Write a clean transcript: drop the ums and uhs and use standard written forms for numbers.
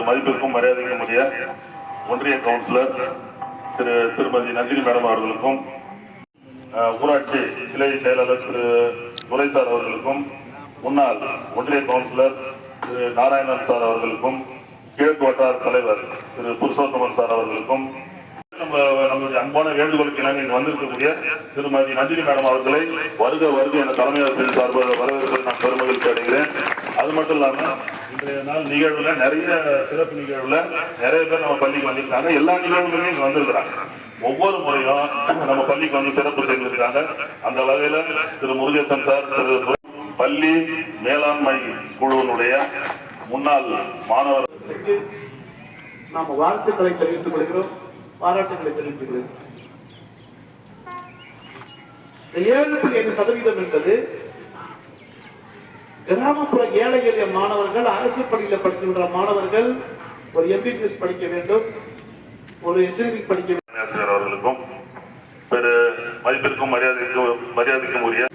மதிப்பிற்கும் மரியாதைக்கும் உரிய ஒன்றிய கவுன்சிலர் திருமதி நந்தினி மேடம் அவர்களுக்கும், ஊராட்சி கிளை செயலாளர் துரை சார் அவர்களுக்கும், முன்னாள் ஒன்றிய கவுன்சிலர் நாராயணன் சார் அவர்களுக்கும், கிழக்கு வட்டார தலைவர் புருஷோத்தமன் சார் அவர்களுக்கும், நம்மளுடைய அன்பான வேண்டுகோளுக்கு இணங்க வந்திருக்கக்கூடிய திருமதி நந்தினி மேடம் அவர்களை வருக வருக என தலைமையாளர் சார்பாக வரவேற்பதில் நான் பெருமகிழ்ச்சி அடைகிறேன். அது மட்டும் இல்லாம இன்றைய நாள் நிகழ்வுல நிறைய சிறப்பு நிகழ்வுல நிறைய பேர் நம்ம பள்ளிக்கு வந்திருக்காங்க. எல்லா நிகழ்வுகளையும் இங்க வந்திருக்கிறாங்க. ஒவ்வொரு முறையும் நம்ம பள்ளிக்கு வந்து சிறப்பு செய்திருக்காங்க. அந்த வகையில திரு முருகேசன் சார், பள்ளி மேலாண்மை குழுவினுடைய முன்னாள் மாணவர்களுக்கு நாம் வாழ்த்துக்களை தெரிவித்துக் கொள்கிறோம், பாராட்டுகளை தெரிவித்துக் கொள்கிறோம். 7.5% என்பது கிராமப்புற ஏழை எளிய மாணவர்கள், அரசு பள்ளியில் படிக்கின்ற மாணவர்கள் ஒரு MBBS படிக்க வேண்டும், ஒரு இன்ஜினியரிங் படிக்க வேண்டும். அவர்களுக்கும் மதிப்பிற்கும் மரியாதைக்கும் உரிய